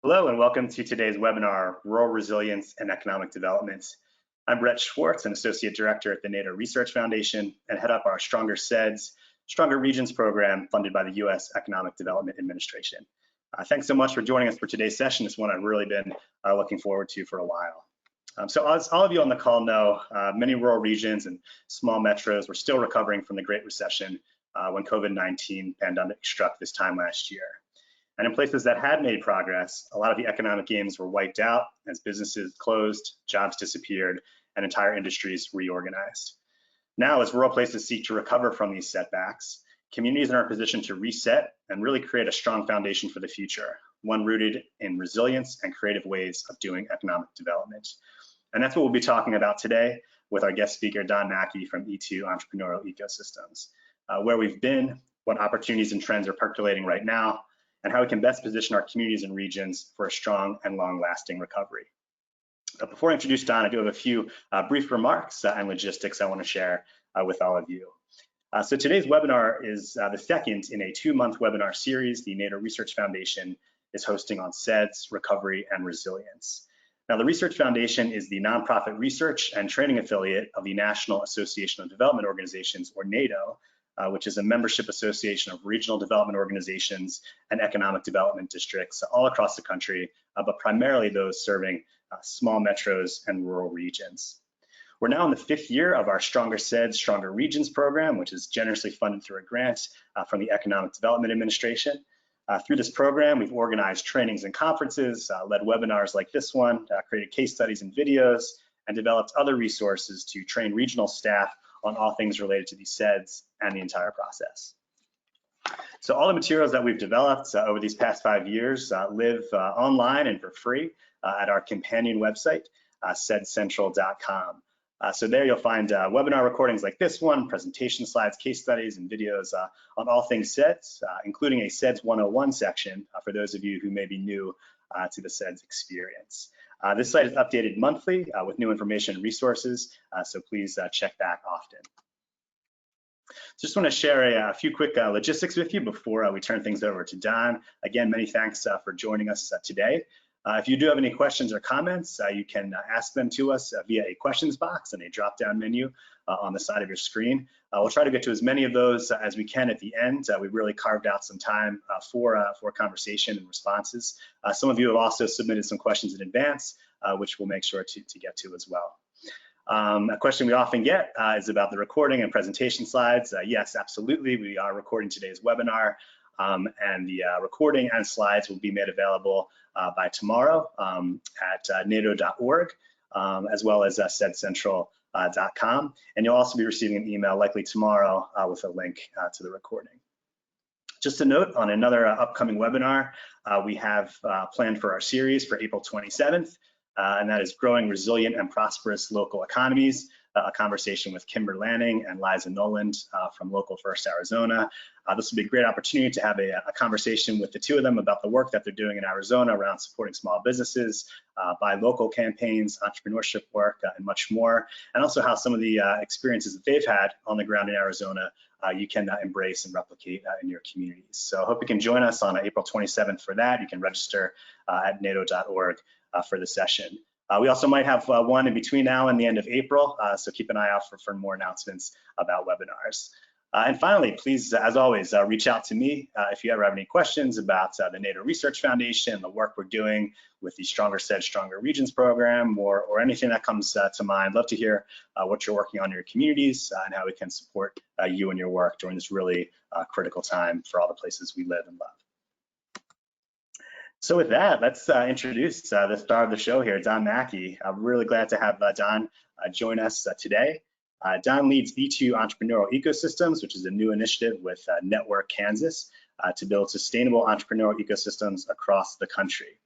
Hello and welcome to today's webinar, Rural Resilience and Economic Development. I'm Brett Schwartz, an Associate Director at the NADO Research Foundation, and head up our Stronger SEDS, Stronger Regions program funded by the U.S. Economic Development Administration. Thanks so much for joining us for today's session. It's one I've really been looking forward to for a while. So as all of you on the call know, many rural regions and small metros were still recovering from the Great Recession when COVID-19 pandemic struck this time last year. And in places that had made progress, a lot of the economic gains were wiped out as businesses closed, jobs disappeared, and entire industries reorganized. Now, as rural places seek to recover from these setbacks, communities are in a position to reset and really create a strong foundation for the future, one rooted in resilience and creative ways of doing economic development. And that's what we'll be talking about today with our guest speaker, Don Macke from E2 Entrepreneurial Ecosystems, where we've been, what opportunities and trends are percolating right now, and how we can best position our communities and regions for a strong and long-lasting recovery. But before I introduce Don, I do have a few brief remarks and logistics I want to share with all of you. So today's webinar is the second in a 2-month webinar series the NADO Research Foundation is hosting on SEDS, recovery, and resilience. Now, the Research Foundation is the nonprofit research and training affiliate of the National Association of Development Organizations, or NADO, which is a membership association of regional development organizations and economic development districts all across the country, but primarily those serving small metros and rural regions. We're now in the 5th year of our Stronger SEDS, Stronger Regions program, which is generously funded through a grant from the Economic Development Administration. Through this program, we've organized trainings and conferences, led webinars like this one, created case studies and videos, and developed other resources to train regional staff on all things related to these SEDS and the entire process. So all the materials that we've developed over these past 5 years live online and for free at our companion website, sedscentral.com. So there you'll find webinar recordings like this one, presentation slides, case studies, and videos on all things SEDS, including a SEDS 101 section for those of you who may be new to the SEDS experience. This site is updated monthly with new information and resources, so please check back often. Just want to share a few quick logistics with you before we turn things over to Don. Again, many thanks for joining us today. If you do have any questions or comments, you can ask them to us via a questions box and a drop-down menu on the side of your screen. We'll try to get to as many of those as we can at the end. We've really carved out some time for conversation and responses. Some of you have also submitted some questions in advance, which we'll make sure to get to as well. A question we often get is about the recording and presentation slides. Yes, absolutely, we are recording today's webinar. And the recording and slides will be made available by tomorrow at nado.org, as well as sedscentral.com. And you'll also be receiving an email likely tomorrow with a link to the recording. Just a note on another upcoming webinar we have planned for our series for April 27th, and that is Growing Resilient and Prosperous Local Economies, a conversation with Kimber Lanning and Liza Noland from Local First Arizona. This will be a great opportunity to have a conversation with the two of them about the work that they're doing in Arizona around supporting small businesses, buy local campaigns, entrepreneurship work, and much more, and also how some of the experiences that they've had on the ground in Arizona you can embrace and replicate in your communities. So I hope you can join us on April 27th for that. You can register at nado.org for the session. We also might have one in between now and the end of April, so keep an eye out for more announcements about webinars. And finally, please, as always, reach out to me if you ever have any questions about the NADO Research Foundation, the work we're doing with the Stronger SEDS, Stronger Regions program, or anything that comes to mind. Love to hear what you're working on in your communities and how we can support you and your work during this really critical time for all the places we live and love. So with that, let's introduce the star of the show here, Don Macke. I'm really glad to have Don join us today. Don leads E2 Entrepreneurial Ecosystems, which is a new initiative with Network Kansas to build sustainable entrepreneurial ecosystems across the country.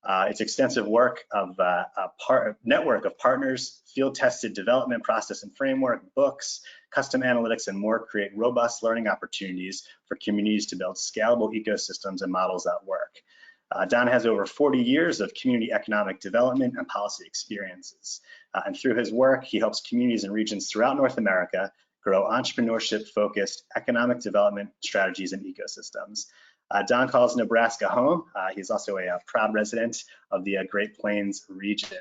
Its extensive work of network of partners, field-tested development process and framework, books, custom analytics, and more create robust learning opportunities for communities to build scalable ecosystems and models that work. Don has over 40 years of community economic development and policy experiences. And through his work, he helps communities and regions throughout North America grow entrepreneurship-focused economic development strategies and ecosystems. Don calls Nebraska home. He's also a proud resident of the Great Plains region.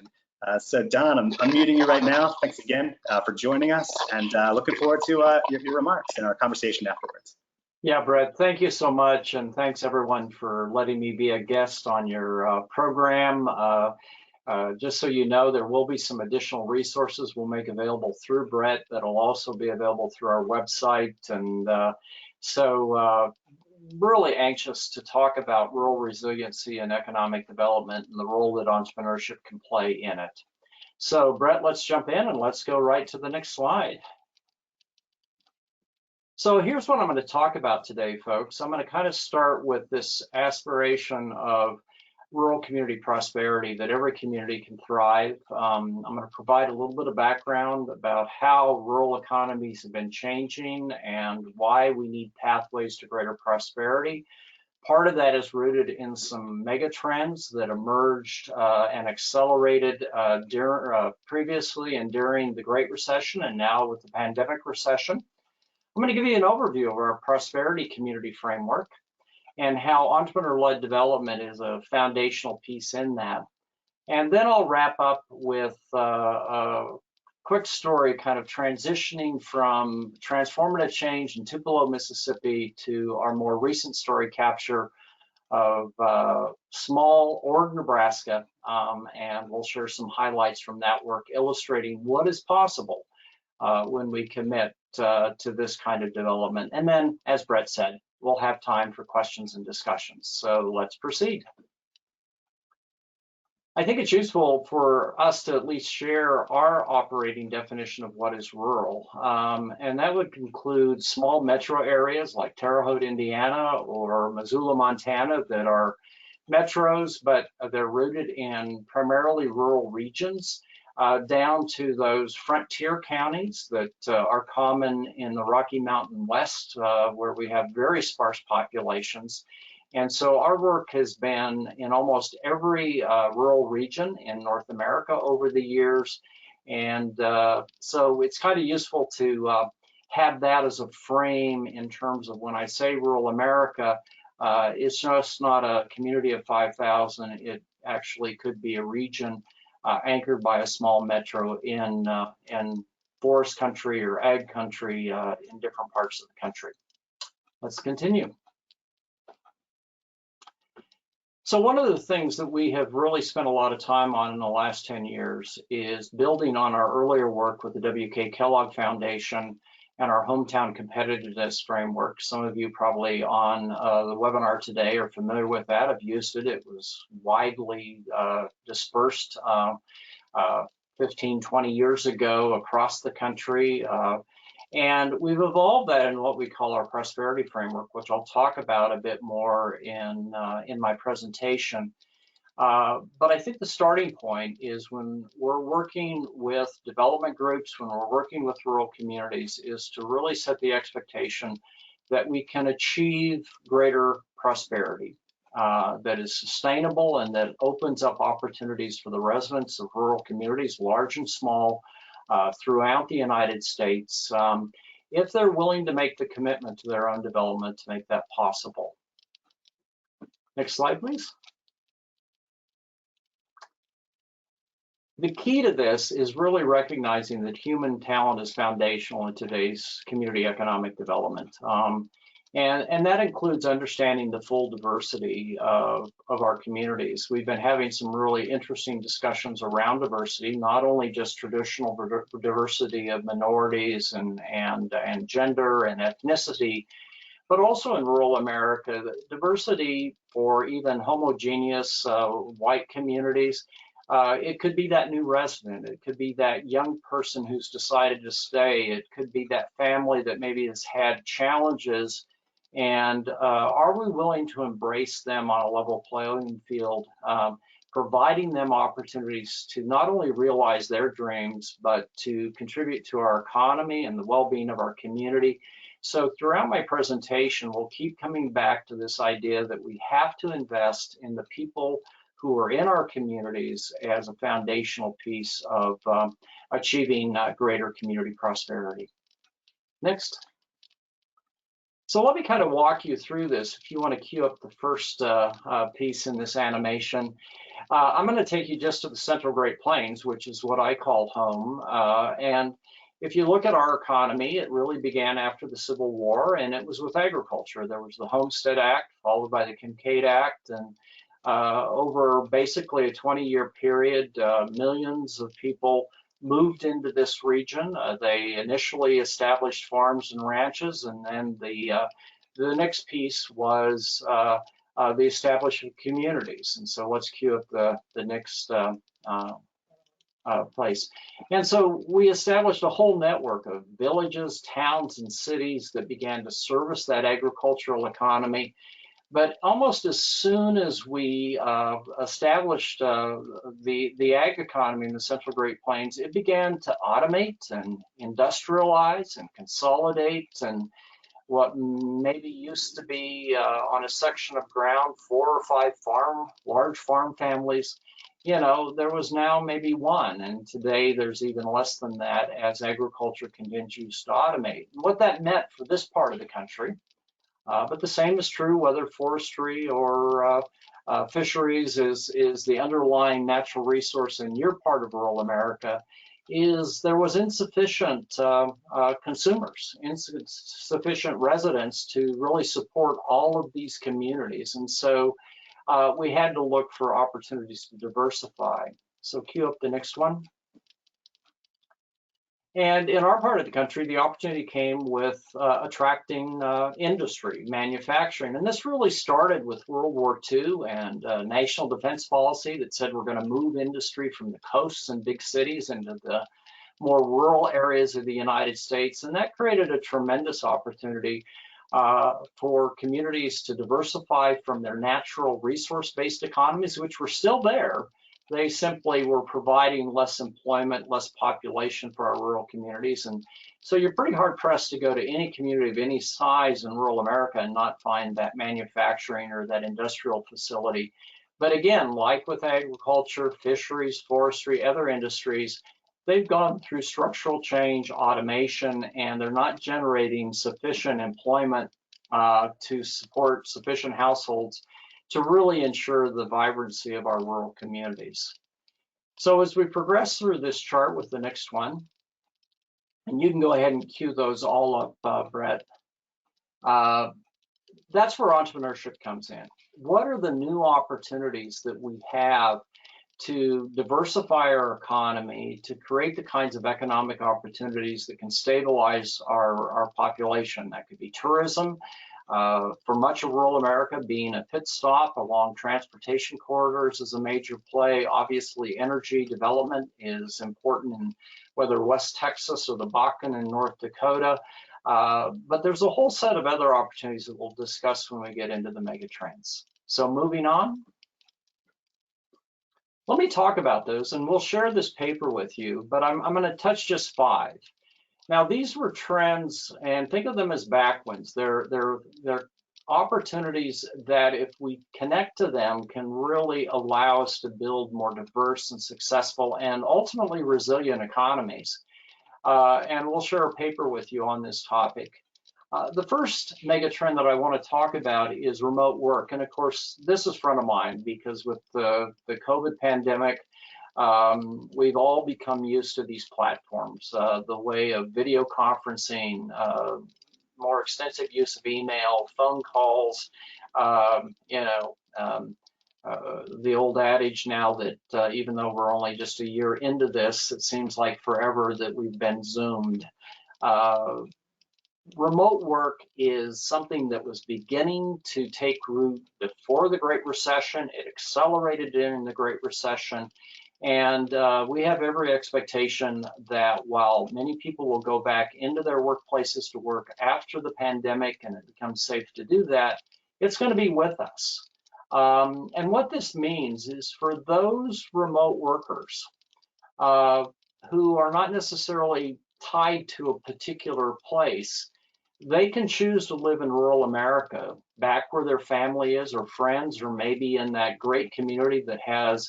So Don, I'm unmuting you right now. Thanks again for joining us, and looking forward to your remarks and our conversation afterwards. Yeah, Brett, thank you so much, and thanks everyone for letting me be a guest on your program. Just so you know, there will be some additional resources we'll make available through Brett that'll also be available through our website. And so really anxious to talk about rural resiliency and economic development and the role that entrepreneurship can play in it. So Brett, let's jump in and let's go right to the next slide. So here's what I'm going to talk about today, folks. I'm going to kind of start with this aspiration of rural community prosperity, that every community can thrive. I'm going to provide a little bit of background about how rural economies have been changing and why we need pathways to greater prosperity. Part of that is rooted in some mega trends that emerged and accelerated previously and during the Great Recession and now with the pandemic recession. I'm going to give you an overview of our prosperity community framework and how entrepreneur-led development is a foundational piece in that. And then I'll wrap up with a quick story kind of transitioning from transformative change in Tupelo, Mississippi to our more recent story capture of small Ord, Nebraska. And we'll share some highlights from that work illustrating what is possible when we commit to this kind of development. And then, as Brett said, we'll have time for questions and discussions. So let's proceed. I think it's useful for us to at least share our operating definition of what is rural. And that would include small metro areas like Terre Haute, Indiana, or Missoula, Montana, that are metros, but they're rooted in primarily rural regions, down to those frontier counties that are common in the Rocky Mountain West, where we have very sparse populations. And so our work has been in almost every rural region in North America over the years. And so it's kind of useful to have that as a frame in terms of when I say rural America, it's just not a community of 5,000. It actually could be a region anchored by a small metro in forest country or ag country in different parts of the country. Let's continue. So one of the things that we have really spent a lot of time on in the last 10 years is building on our earlier work with the W.K. Kellogg Foundation and our hometown competitiveness framework. Some of you probably on the webinar today are familiar with that. I've used it. It was widely dispersed 15, 20 years ago across the country. And we've evolved that in what we call our prosperity framework, which I'll talk about a bit more in my presentation. But I think the starting point is when we're working with development groups, when we're working with rural communities, is to really set the expectation that we can achieve greater prosperity that is sustainable and that opens up opportunities for the residents of rural communities, large and small, throughout the United States, if they're willing to make the commitment to their own development to make that possible. Next slide, please. The key to this is really recognizing that human talent is foundational in today's community economic development. And that includes understanding the full diversity of our communities. We've been having some really interesting discussions around diversity, not only just traditional diversity of minorities and gender and ethnicity, but also in rural America, the diversity for even homogeneous white communities. It could be that new resident. It could be that young person who's decided to stay. It could be that family that maybe has had challenges. And are we willing to embrace them on a level playing field, providing them opportunities to not only realize their dreams, but to contribute to our economy and the well-being of our community? So throughout my presentation, we'll keep coming back to this idea that we have to invest in the people who are in our communities as a foundational piece of achieving greater community prosperity. Next. So let me kind of walk you through this. If you want to cue up the first piece in this animation, I'm going to take you just to the Central Great Plains, which is what I call home. And if you look at our economy, it really began after the Civil War, and it was with agriculture. There was the Homestead Act, followed by the Kincaid Act, and over basically a 20-year period, millions of people moved into this region. They initially established farms and ranches, and then the next piece was the establishment of communities. And so let's cue up the next place. And so we established a whole network of villages, towns, and cities that began to service that agricultural economy. But almost as soon as we established the ag economy in the Central Great Plains, it began to automate and industrialize and consolidate, and what maybe used to be on a section of ground 4 or 5 large farm families, you know, there was now maybe one, and today there's even less than that as agriculture continues to automate. And what that meant for this part of the country, but the same is true whether forestry or fisheries is the underlying natural resource in your part of rural America, is there was insufficient consumers, insufficient residents to really support all of these communities. And so we had to look for opportunities to diversify. So cue up the next one. And in our part of the country, the opportunity came with attracting industry, manufacturing. And this really started with World War II and national defense policy that said we're going to move industry from the coasts and big cities into the more rural areas of the United States. And that created a tremendous opportunity for communities to diversify from their natural resource-based economies, which were still there. They simply were providing less employment, less population for our rural communities. And so you're pretty hard pressed to go to any community of any size in rural America and not find that manufacturing or that industrial facility. But again, like with agriculture, fisheries, forestry, other industries, they've gone through structural change, automation, and they're not generating sufficient employment to support sufficient households to really ensure the vibrancy of our rural communities. So as we progress through this chart with the next one, and you can go ahead and cue those all up, Brett, that's where entrepreneurship comes in. What are the new opportunities that we have to diversify our economy, to create the kinds of economic opportunities that can stabilize our population? That could be tourism, for much of rural America being a pit stop along transportation corridors is a major play. Obviously, energy development is important in whether West Texas or the Bakken in North Dakota. But there's a whole set of other opportunities that we'll discuss when we get into the megatrends. So moving on. Let me talk about those, and we'll share this paper with you, but I'm going to touch just 5. Now, these were trends, and think of them as backwinds. They're opportunities that, if we connect to them, can really allow us to build more diverse and successful and ultimately resilient economies. And we'll share a paper with you on this topic. The first megatrend that I want to talk about is remote work. And of course, this is front of mind because with the COVID pandemic, we've all become used to these platforms, the way of video conferencing, more extensive use of email, phone calls, the old adage now that even though we're only just a year into this, it seems like forever that we've been Zoomed. Remote work is something that was beginning to take root before the Great Recession. It accelerated in the Great Recession. And we have every expectation that while many people will go back into their workplaces to work after the pandemic and it becomes safe to do that, it's going to be with us. And what this means is for those remote workers who are not necessarily tied to a particular place, they can choose to live in rural America, back where their family is or friends, or maybe in that great community that has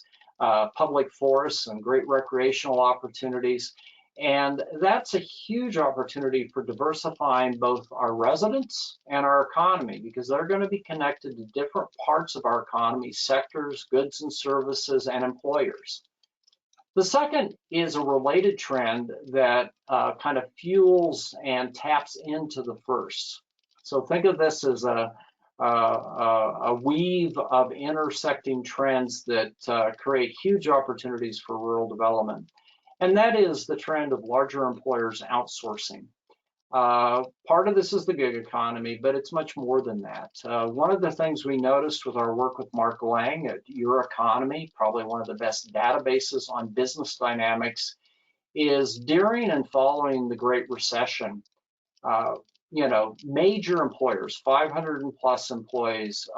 public forests and great recreational opportunities. And that's a huge opportunity for diversifying both our residents and our economy, because they're going to be connected to different parts of our economy, sectors, goods and services, and employers. The second is a related trend that kind of fuels and taps into the first. So think of this as a weave of intersecting trends that create huge opportunities for rural development. And that is the trend of larger employers outsourcing. Part of this is the gig economy, but it's much more than that. One of the things we noticed with our work with Mark Lang at Your Economy, probably one of the best databases on business dynamics, is during and following the Great Recession, major employers, 500 and plus employees,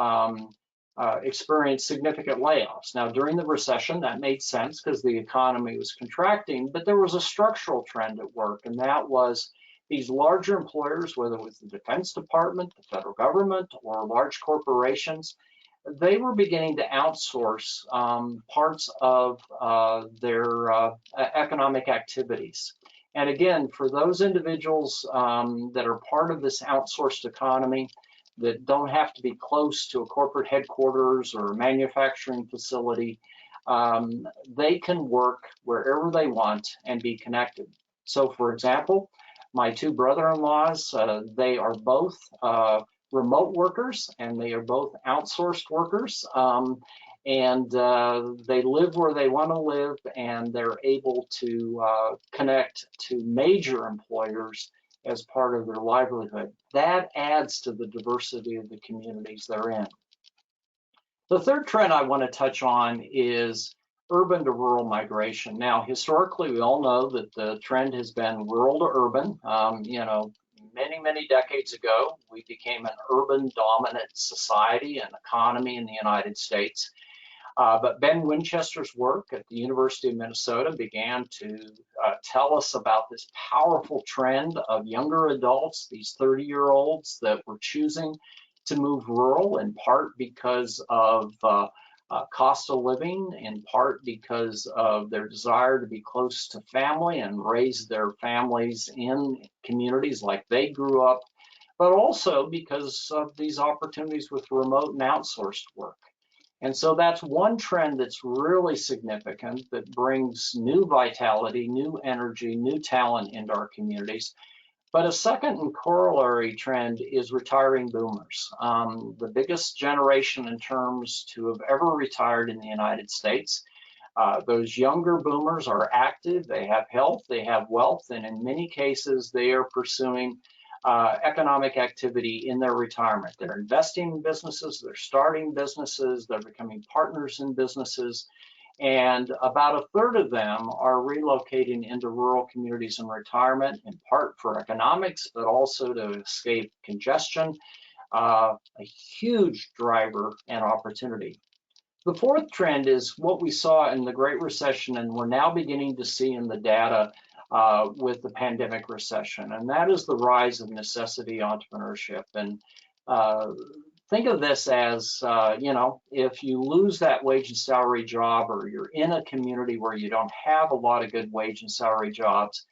experienced significant layoffs. Now, during the recession, that made sense because the economy was contracting, but there was a structural trend at work, and that was these larger employers, whether it was the Defense Department, the federal government, or large corporations, they were beginning to outsource parts of their economic activities. And again, for those individuals that are part of this outsourced economy, that don't have to be close to a corporate headquarters or a manufacturing facility, they can work wherever they want and be connected. So for example, my two brother-in-laws, they are both remote workers and they are both outsourced workers. And they live where they want to live, and they're able to connect to major employers as part of their livelihood. That adds to the diversity of the communities they're in. The third trend I want to touch on is urban to rural migration. Now, historically, we all know that the trend has been rural to urban. Many decades ago, we became an urban dominant society and economy in the United States. But Ben Winchester's work at the University of Minnesota began to tell us about this powerful trend of younger adults, these 30-year-olds that were choosing to move rural, in part because of cost of living, in part because of their desire to be close to family and raise their families in communities like they grew up, but also because of these opportunities with remote and outsourced work. And so that's one trend that's really significant, that brings new vitality, new energy, new talent into our communities. But a second and corollary trend is retiring boomers. The biggest generation in terms to have ever retired in the United States. Those younger boomers are active, they have health, they have wealth, and in many cases they are pursuing economic activity in their retirement. They're investing in businesses, they're starting businesses, they're becoming partners in businesses, and about a third of them are relocating into rural communities in retirement, in part for economics, but also to escape congestion, a huge driver and opportunity. The fourth trend is what we saw in the Great Recession, and we're now beginning to see in the data with the pandemic recession, and that is the rise of necessity entrepreneurship. And think of this as, if you lose that wage and salary job, or you're in a community where you don't have a lot of good wage and salary jobs,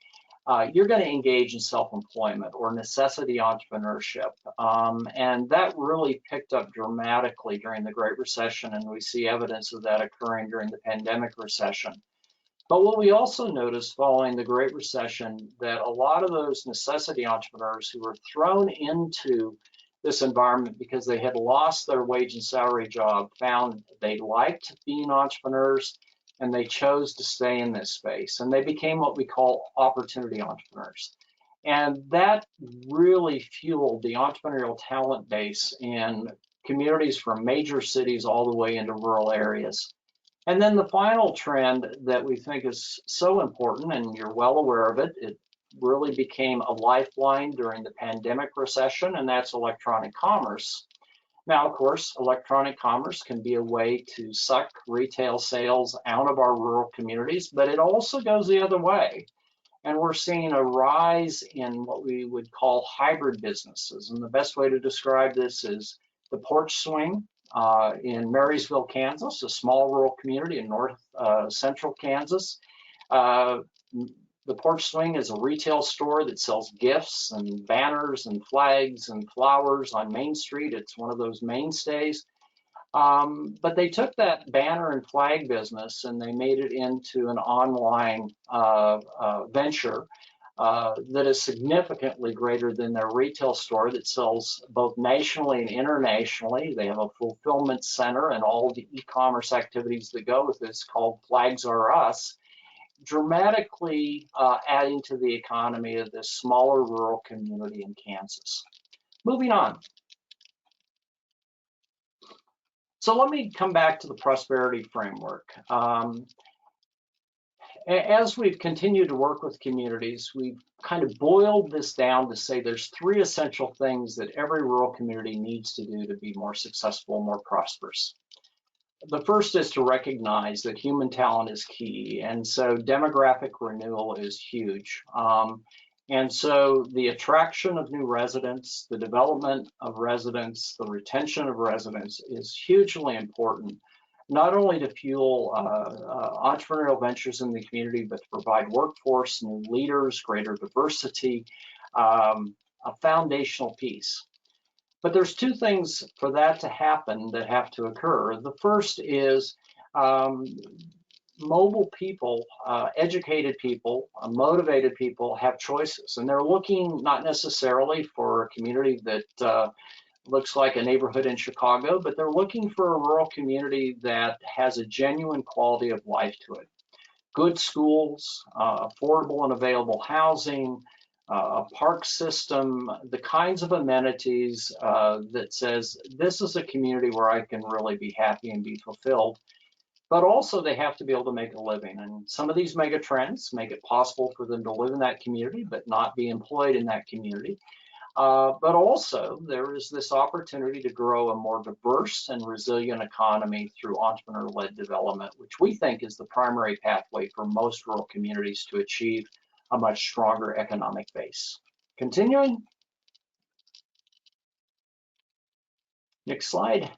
you're going to engage in self-employment or necessity entrepreneurship. And that really picked up dramatically during the Great Recession, and we see evidence of that occurring during the pandemic recession. But what we also noticed following the Great Recession, that a lot of those necessity entrepreneurs who were thrown into this environment because they had lost their wage and salary job found they liked being entrepreneurs, and they chose to stay in this space. And they became what we call opportunity entrepreneurs. And that really fueled the entrepreneurial talent base in communities from major cities all the way into rural areas. And then the final trend that we think is so important, and you're well aware of it, it really became a lifeline during the pandemic recession, and that's electronic commerce. Now, of course, electronic commerce can be a way to suck retail sales out of our rural communities, but it also goes the other way. And we're seeing a rise in what we would call hybrid businesses. And the best way to describe this is the porch swing in Marysville, Kansas, a small rural community in north central Kansas. The porch swing is a retail store that sells gifts and banners and flags and flowers on Main Street. It's one of those mainstays. But they took that banner and flag business and they made it into an online venture that is significantly greater than their retail store that sells both nationally and internationally. They have a fulfillment center and all the e-commerce activities that go with this called Flags Are Us, dramatically adding to the economy of this smaller rural community in Kansas. Moving on. So let me come back to the prosperity framework. As we've continued to work with communities, we've kind of boiled this down to say there's three essential things that every rural community needs to do to be more successful, more prosperous. The first is to recognize that human talent is key, and so demographic renewal is huge. And so the attraction of new residents, the development of residents, the retention of residents is hugely important, not only to fuel entrepreneurial ventures in the community, but to provide workforce, new leaders, greater diversity, a foundational piece. But there's two things for that to happen that have to occur. The first is mobile people, educated people, motivated people have choices, and they're looking not necessarily for a community that looks like a neighborhood in Chicago, but they're looking for a rural community that has a genuine quality of life to it. Good schools, affordable and available housing, a park system, the kinds of amenities that says this is a community where I can really be happy and be fulfilled. But also they have to be able to make a living. And some of these mega trends make it possible for them to live in that community, but not be employed in that community. But also there is this opportunity to grow a more diverse and resilient economy through entrepreneur-led development, which we think is the primary pathway for most rural communities to achieve a much stronger economic base. Continuing. Next slide.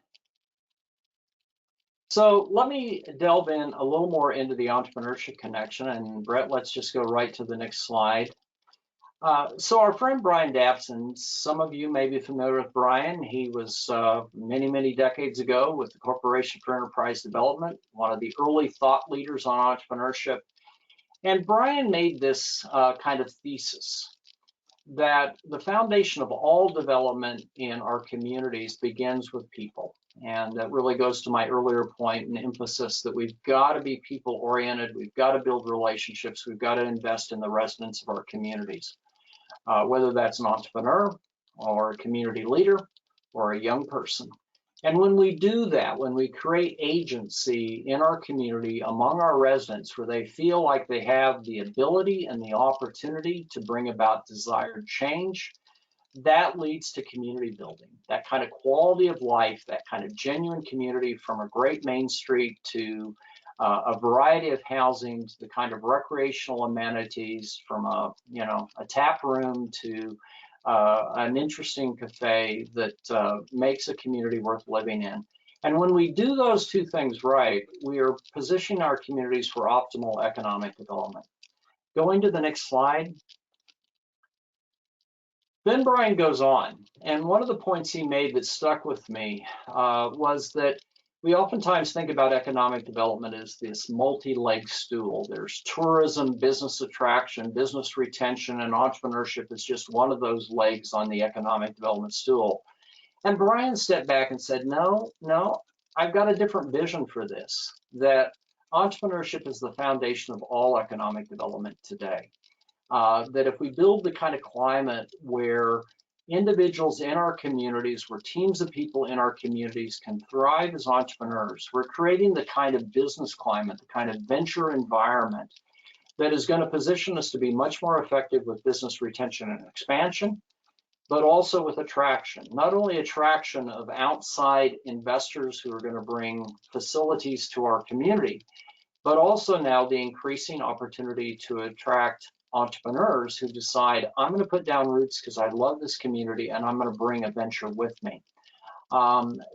So let me delve in a little more into the entrepreneurship connection, and Brett, let's just go right to the next slide. So our friend Brian Dabson, some of you may be familiar with Brian. He was many decades ago with the Corporation for Enterprise Development, one of the early thought leaders on entrepreneurship. And Brian made this kind of thesis that the foundation of all development in our communities begins with people. And that really goes to my earlier point and emphasis that we've got to be people oriented, we've got to build relationships, we've got to invest in the residents of our communities, whether that's an entrepreneur or a community leader or a young person. And when we do that, when we create agency in our community among our residents where they feel like they have the ability and the opportunity to bring about desired change, that leads to community building, that kind of quality of life, that kind of genuine community, from a great Main Street to a variety of housing, to the kind of recreational amenities, from a tap room to an interesting cafe that makes a community worth living in. And when we do those two things right, we are positioning our communities for optimal economic development. Going to the next slide. Then Brian goes on, and one of the points he made that stuck with me was that we oftentimes think about economic development as this multi-leg stool. There's tourism, business attraction, business retention, and entrepreneurship is just one of those legs on the economic development stool. And Brian stepped back and said, no, I've got a different vision for this, that entrepreneurship is the foundation of all economic development today. That if we build the kind of climate where individuals in our communities, where teams of people in our communities can thrive as entrepreneurs, we're creating the kind of business climate, the kind of venture environment that is going to position us to be much more effective with business retention and expansion, but also with attraction. Not only attraction of outside investors who are going to bring facilities to our community, but also now the increasing opportunity to attract entrepreneurs who decide, I'm going to put down roots because I love this community and I'm going to bring a venture with me.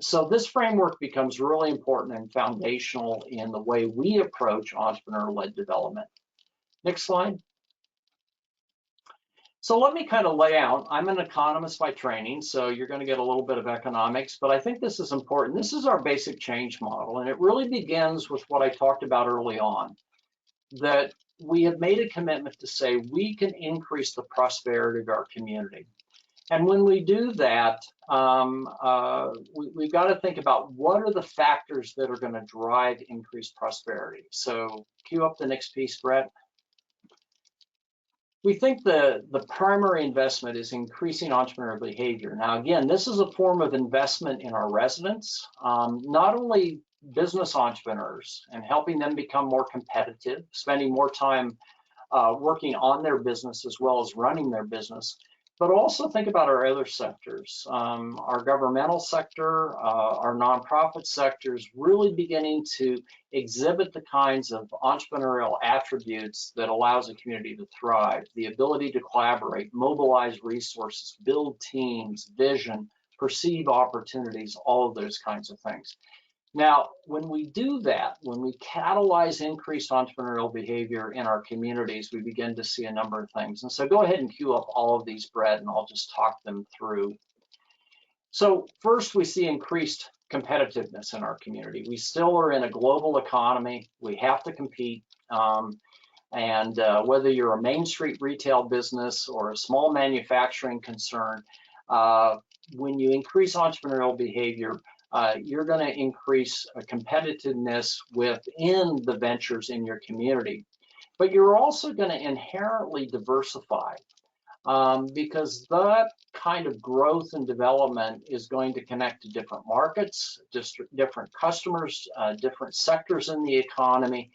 So this framework becomes really important and foundational in the way we approach entrepreneur-led development. Next slide. So let me kind of lay out, I'm an economist by training, so you're going to get a little bit of economics, but I think this is important. This is our basic change model, and it really begins with what I talked about early on, that we have made a commitment to say we can increase the prosperity of our community. And when we do that, we've got to think about what are the factors that are going to drive increased prosperity. So cue up the next piece, Brett. We think the primary investment is increasing entrepreneurial behavior. Now, again, this is a form of investment in our residents, not only business entrepreneurs and helping them become more competitive, spending more time working on their business as well as running their business, but also think about our other sectors, our governmental sector, our nonprofit sectors, really beginning to exhibit the kinds of entrepreneurial attributes that allows a community to thrive, the ability to collaborate, mobilize resources, build teams, vision, perceive opportunities, all of those kinds of things. Now, when we do that, when we catalyze increased entrepreneurial behavior in our communities, we begin to see a number of things. And so go ahead and queue up all of these, Brett, and I'll just talk them through. So first, we see increased competitiveness in our community. We still are in a global economy. We have to compete. Whether you're a Main Street retail business or a small manufacturing concern, when you increase entrepreneurial behavior, you're going to increase competitiveness within the ventures in your community. But you're also going to inherently diversify because that kind of growth and development is going to connect to different markets, different customers, different sectors in the economy.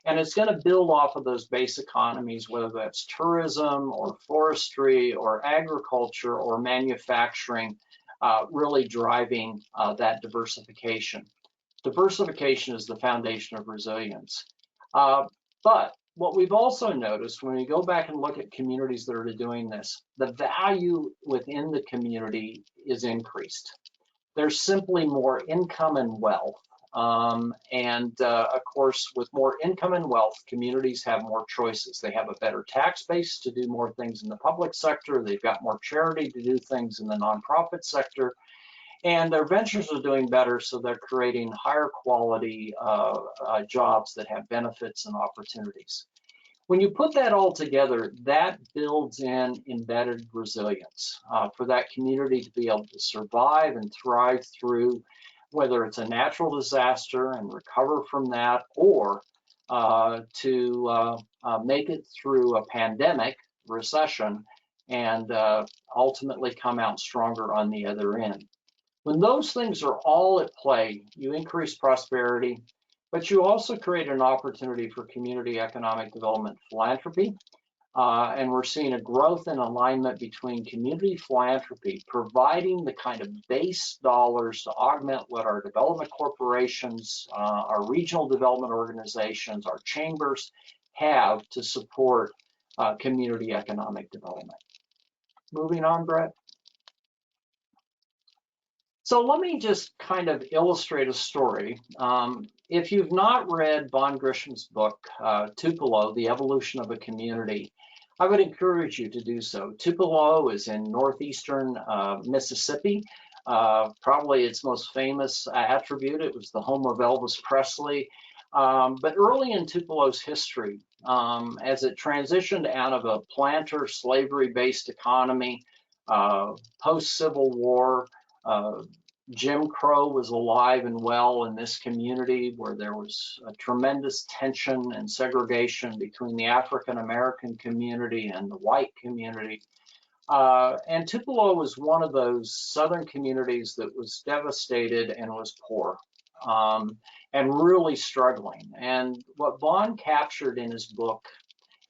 And it's going to build off of those base economies, whether that's tourism or forestry or agriculture or manufacturing, really driving that diversification. Diversification is the foundation of resilience. But what we've also noticed when we go back and look at communities that are doing this, the value within the community is increased. There's simply more income and wealth. Of course, with more income and wealth, communities have more choices. They have a better tax base to do more things in the public sector. They've got more charity to do things in the nonprofit sector. And their ventures are doing better, so they're creating higher quality jobs that have benefits and opportunities. When you put that all together, that builds in embedded resilience for that community to be able to survive and thrive through, whether it's a natural disaster and recover from that, or to make it through a pandemic, recession, and ultimately come out stronger on the other end. When those things are all at play, you increase prosperity, but you also create an opportunity for community economic development philanthropy. And we're seeing a growth in alignment between community philanthropy, providing the kind of base dollars to augment what our development corporations, our regional development organizations, our chambers have to support community economic development. Moving on, Brett. So let me just kind of illustrate a story. If you've not read Von Grisham's book, Tupelo, The Evolution of a Community, I would encourage you to do so. Tupelo is in northeastern Mississippi. Probably its most famous attribute, it was the home of Elvis Presley. But early in Tupelo's history, as it transitioned out of a planter slavery-based economy, post-Civil War, Jim Crow was alive and well in this community where there was a tremendous tension and segregation between the African American community and the white community. And Tupelo was one of those southern communities that was devastated and was poor and really struggling. And what Vaughn captured in his book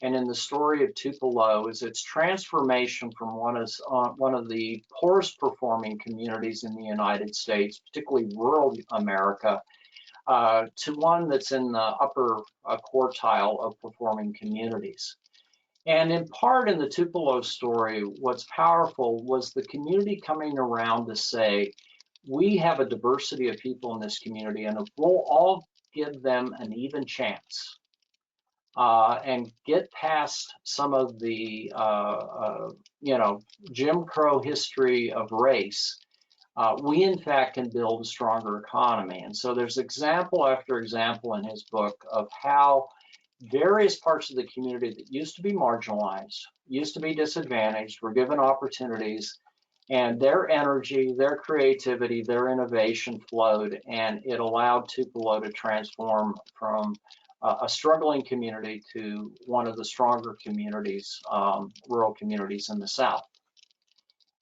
and in the story of Tupelo is its transformation from one of the poorest performing communities in the United States, particularly rural America, to one that's in the upper quartile of performing communities. And in part in the Tupelo story, what's powerful was the community coming around to say, we have a diversity of people in this community, and if we'll all give them an even chance, and get past some of the, Jim Crow history of race, we in fact can build a stronger economy. And so there's example after example in his book of how various parts of the community that used to be marginalized, used to be disadvantaged, were given opportunities, and their energy, their creativity, their innovation flowed, and it allowed Tupelo to transform from a struggling community to one of the stronger communities, rural communities in the South.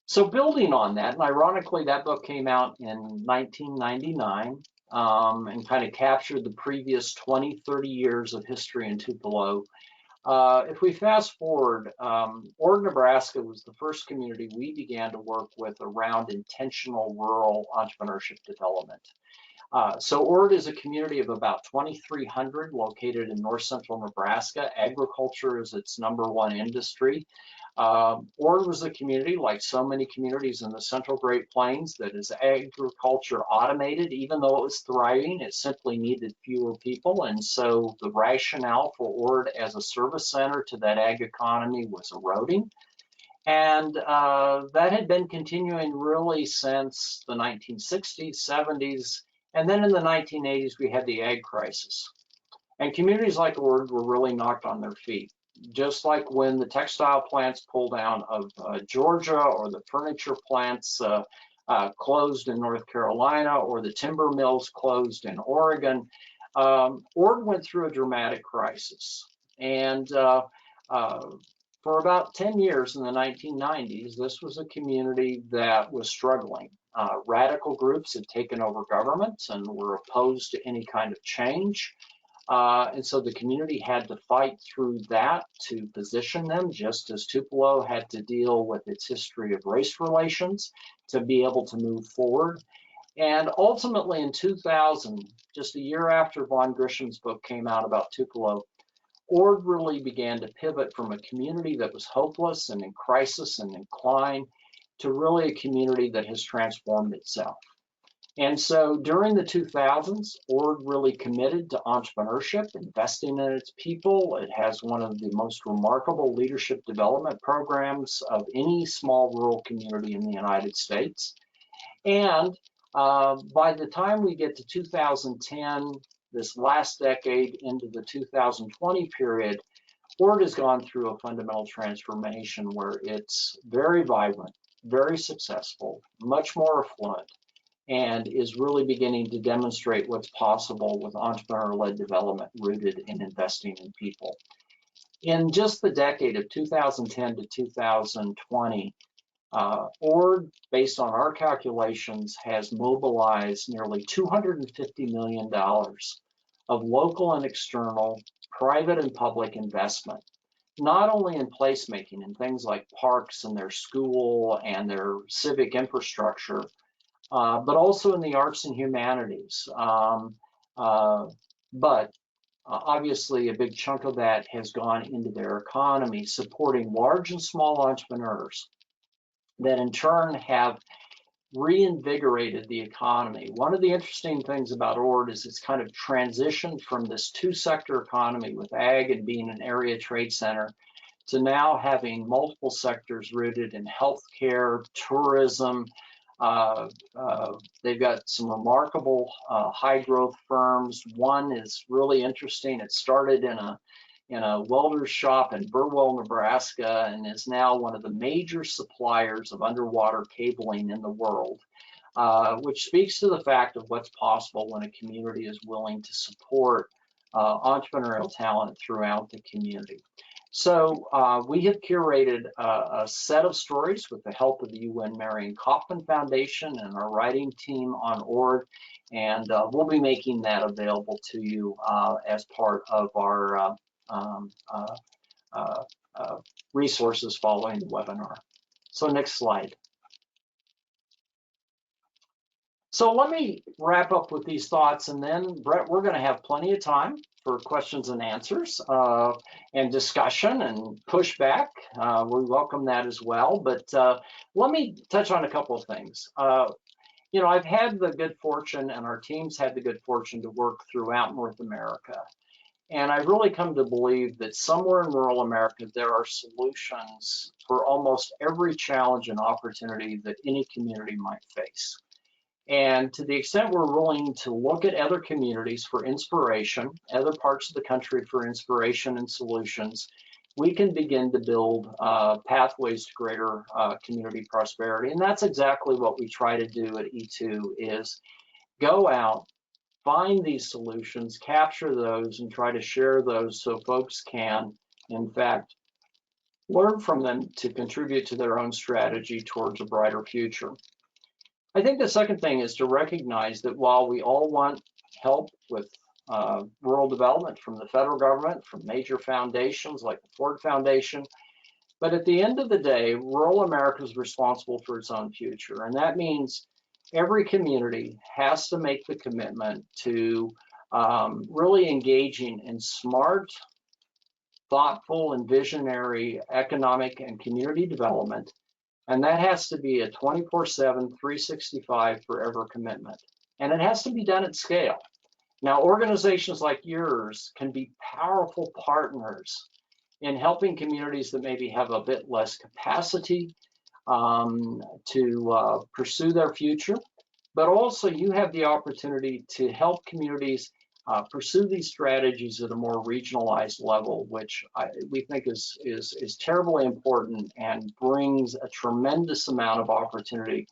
So building on that, and ironically, that book came out in 1999 and kind of captured the previous 20, 30 years of history in Tupelo. If we fast forward, Ord, Nebraska was the first community we began to work with around intentional rural entrepreneurship development. So Ord is a community of about 2,300 located in north central Nebraska. Agriculture is its #1 industry. Ord was a community, like so many communities in the central Great Plains, that is agriculture automated. Even though it was thriving, it simply needed fewer people. And so the rationale for Ord as a service center to that ag economy was eroding. And that had been continuing really since the 1960s, 70s. And then in the 1980s, we had the ag crisis. And communities like Ord were really knocked on their feet. Just like when the textile plants pulled out of Georgia, or the furniture plants closed in North Carolina, or the timber mills closed in Oregon, Ord went through a dramatic crisis. And for about 10 years in the 1990s, this was a community that was struggling. Radical groups had taken over government and were opposed to any kind of change. And so the community had to fight through that to position them, just as Tupelo had to deal with its history of race relations to be able to move forward. And ultimately in 2000, just a year after Von Grisham's book came out about Tupelo, Ord really began to pivot from a community that was hopeless and in crisis and incline to really a community that has transformed itself. And so during the 2000s, Ord really committed to entrepreneurship, investing in its people. It has one of the most remarkable leadership development programs of any small rural community in the United States. And by the time we get to 2010, this last decade into the 2020 period, Ord has gone through a fundamental transformation where it's very vibrant, very successful, much more affluent, and is really beginning to demonstrate what's possible with entrepreneur-led development rooted in investing in people. In just the decade of 2010 to 2020, Ord, based on our calculations, has mobilized nearly $250 million of local and external, private and public investment, not only in placemaking and things like parks and their school and their civic infrastructure, but also in the arts and humanities. But obviously a big chunk of that has gone into their economy, supporting large and small entrepreneurs that in turn have reinvigorated the economy. One of the interesting things about Ord is it's kind of transitioned from this two-sector economy with ag and being an area trade center to now having multiple sectors rooted in healthcare, tourism. They've got some remarkable high growth firms. One is really interesting. It started in a welder's shop in Burwell, Nebraska, and is now one of the major suppliers of underwater cabling in the world, which speaks to the fact of what's possible when a community is willing to support entrepreneurial talent throughout the community. So we have curated a set of stories with the help of the UN Marion Kaufman Foundation and our writing team on Ord, and we'll be making that available to you as part of our resources following the webinar. So next slide. So let me wrap up with these thoughts, and then Brett, we're going to have plenty of time for questions and answers and discussion and pushback. We welcome that as well. But let me touch on a couple of things. You know, I've had the good fortune, and our teams had the good fortune to work throughout North America. And I've really come to believe that somewhere in rural America, there are solutions for almost every challenge and opportunity that any community might face. And to the extent we're willing to look at other communities for inspiration, other parts of the country for inspiration and solutions, we can begin to build pathways to greater community prosperity. And that's exactly what we try to do at E2, is go out, find these solutions, capture those, and try to share those so folks can, in fact, learn from them to contribute to their own strategy towards a brighter future. I think the second thing is to recognize that while we all want help with rural development from the federal government, from major foundations like the Ford Foundation, but at the end of the day, rural America is responsible for its own future. And that means every community has to make the commitment to really engaging in smart, thoughtful, and visionary economic and community development. And that has to be a 24/7, 365 forever commitment. And it has to be done at scale. Now, organizations like yours can be powerful partners in helping communities that maybe have a bit less capacity to pursue their future, but also you have the opportunity to help communities pursue these strategies at a more regionalized level, which we think is terribly important and brings a tremendous amount of opportunity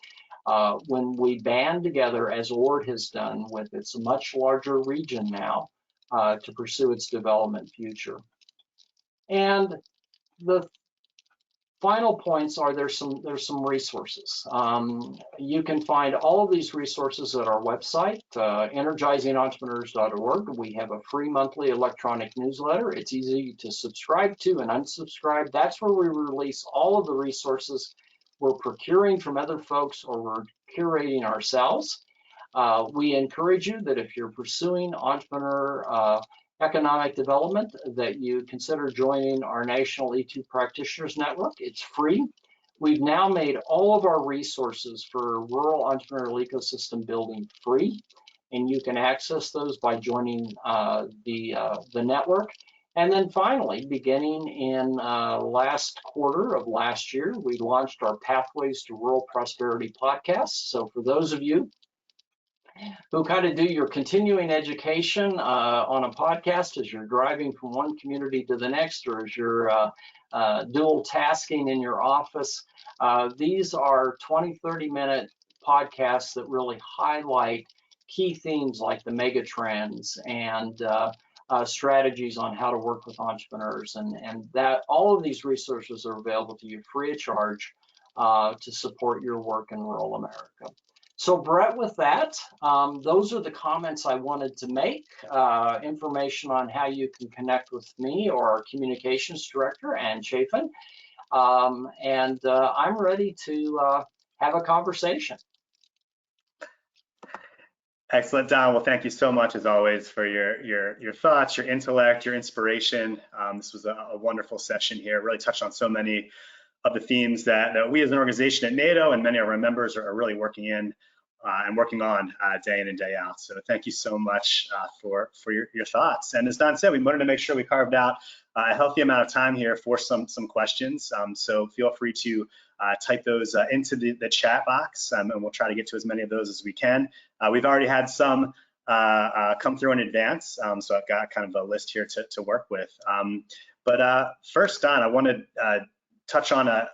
when we band together, as ORD has done with its much larger region now, to pursue its development future. And the final points are there's some resources. You can find all of these resources at our website, energizingentrepreneurs.org. We have a free monthly electronic newsletter. It's easy to subscribe to and unsubscribe. That's where we release all of the resources we're procuring from other folks or we're curating ourselves. We encourage you that if you're pursuing entrepreneur economic development, that you consider joining our National E2 Practitioners Network. It's free. We've now made all of our resources for rural entrepreneurial ecosystem building free, and you can access those by joining the network. And then finally, beginning in last quarter of last year, we launched our Pathways to Rural Prosperity podcast. So for those of you who kind of do your continuing education on a podcast as you're driving from one community to the next, or as you're dual tasking in your office, these are 20, 30-minute podcasts that really highlight key themes like the mega trends and strategies on how to work with entrepreneurs, and that all of these resources are available to you free of charge to support your work in rural America. So Brett, with that, those are the comments I wanted to make. Information on how you can connect with me or our communications director, Ann Chafin. I'm ready to have a conversation. Excellent, Don. Well, thank you so much, as always, for your thoughts, your intellect, your inspiration. This was a wonderful session here. Really touched on so many of the themes that we as an organization at NADO and many of our members are really working in and working on day in and day out. So thank you so much for your thoughts. And as Don said, we wanted to make sure we carved out a healthy amount of time here for some questions. So feel free to type those into the chat box, and we'll try to get to as many of those as we can. We've already had some come through in advance, so I've got kind of a list here to work with. But first, Don, I want to touch on a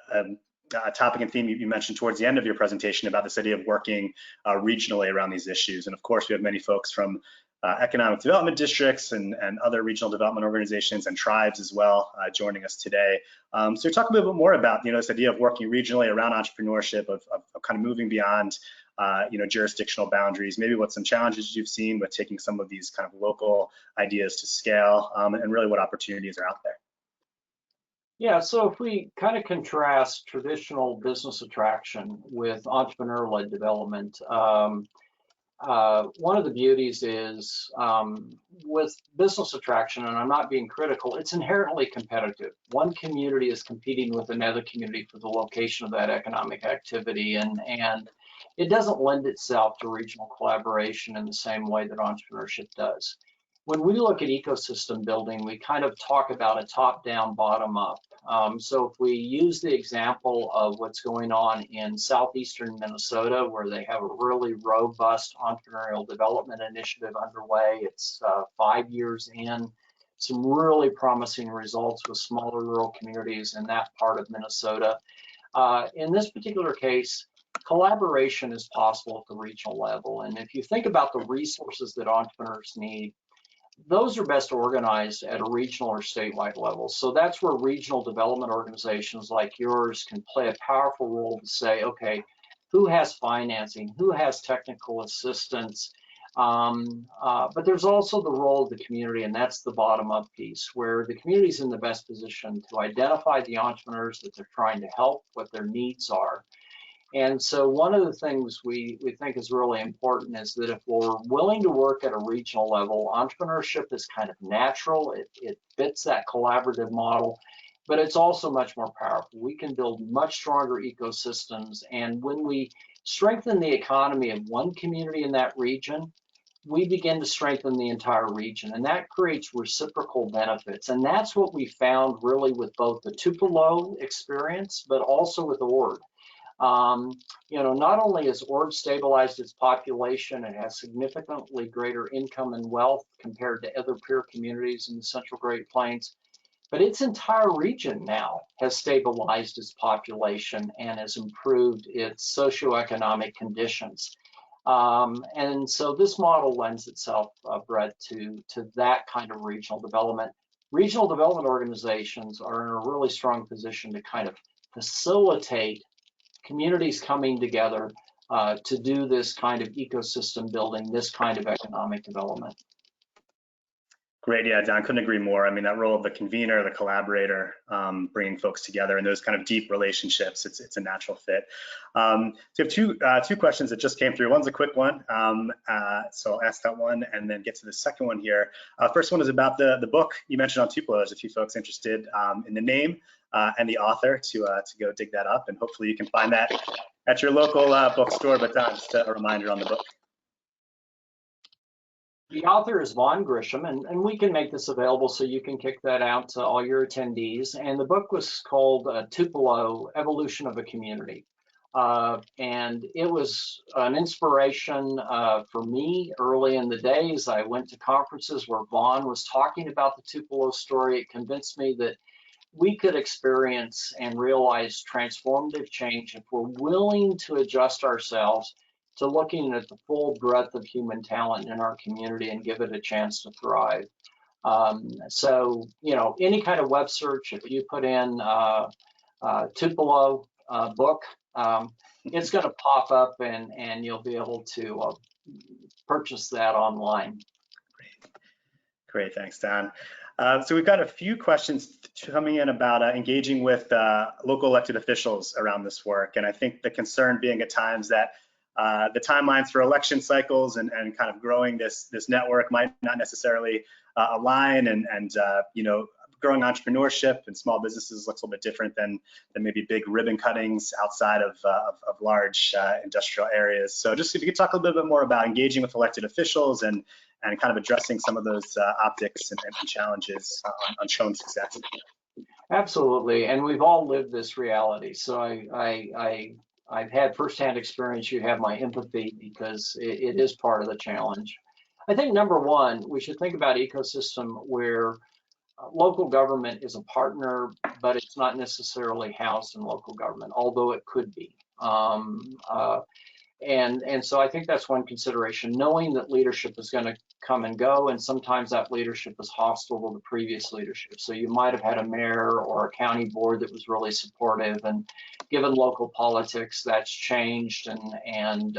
topic and theme you mentioned towards the end of your presentation about this idea of working regionally around these issues. And of course, we have many folks from economic development districts and other regional development organizations and tribes as well joining us today. So talk a little bit more about this idea of working regionally around entrepreneurship, of kind of moving beyond jurisdictional boundaries, maybe what some challenges you've seen with taking some of these kind of local ideas to scale, and really what opportunities are out there. Yeah, so if we kind of contrast traditional business attraction with entrepreneur-led development, one of the beauties is with business attraction, and I'm not being critical, it's inherently competitive. One community is competing with another community for the location of that economic activity, and it doesn't lend itself to regional collaboration in the same way that entrepreneurship does. when we look at ecosystem building, we kind of talk about a top-down, bottom-up. So if we use the example of what's going on in southeastern Minnesota, where they have a really robust entrepreneurial development initiative underway, it's 5 years in, some really promising results with smaller rural communities in that part of Minnesota. In this particular case, collaboration is possible at the regional level. And if you think about the resources that entrepreneurs need, those are best organized at a regional or statewide level. So that's where regional development organizations like yours can play a powerful role to say, okay, who has financing, who has technical assistance, but there's also the role of the community, and that's the bottom-up piece, where the community is in the best position to identify the entrepreneurs that they're trying to help, what their needs are. And so one of the things we think is really important is that if we're willing to work at a regional level, entrepreneurship is kind of natural. It fits that collaborative model, but it's also much more powerful. We can build much stronger ecosystems. And when we strengthen the economy of one community in that region, we begin to strengthen the entire region, and that creates reciprocal benefits. And that's what we found really with both the Tupelo experience, but also with Ord. Not only has Ord stabilized its population and has significantly greater income and wealth compared to other peer communities in the Central Great Plains, but its entire region now has stabilized its population and has improved its socioeconomic conditions. And so this model lends itself, Brett, to that kind of regional development. Regional development organizations are in a really strong position to kind of facilitate communities coming together to do this kind of ecosystem building, this kind of economic development. Great, yeah, Don, couldn't agree more. I mean, that role of the convener, the collaborator, bringing folks together and those kind of deep relationships, it's a natural fit. So we have two questions that just came through. One's a quick one, so I'll ask that one and then get to the second one here. First one is about the book you mentioned on Tupelo. There's a few folks interested in the name and the author to go dig that up, and hopefully you can find that at your local bookstore. But Don, just a reminder on the book. The author is Vaughn Grisham, and we can make this available so you can kick that out to all your attendees. And the book was called Tupelo, Evolution of a Community. And it was an inspiration for me early in the days. I went to conferences where Vaughn was talking about the Tupelo story. It convinced me that we could experience and realize transformative change if we're willing to adjust ourselves to looking at the full breadth of human talent in our community and give it a chance to thrive. So, any kind of web search, if you put in Tupelo book, it's going to pop up and you'll be able to purchase that online. Great, thanks, Don. So we've got a few questions coming in about engaging with local elected officials around this work. And I think the concern being at times that the timelines for election cycles and kind of growing this network might not necessarily align, and growing entrepreneurship and small businesses looks a little bit different than maybe big ribbon cuttings outside of large industrial areas. So just if you could talk a little bit more about engaging with elected officials and kind of addressing some of those optics and challenges on showing success. Absolutely, and we've all lived this reality. So I've had firsthand experience. You have my empathy because it is part of the challenge. I think number one, we should think about ecosystem where local government is a partner, but it's not necessarily housed in local government, although it could be. And so I think that's one consideration, knowing that leadership is going to come and go, and sometimes that leadership is hostile to the previous leadership. So you might have had a mayor or a county board that was really supportive, and given local politics, that's changed, and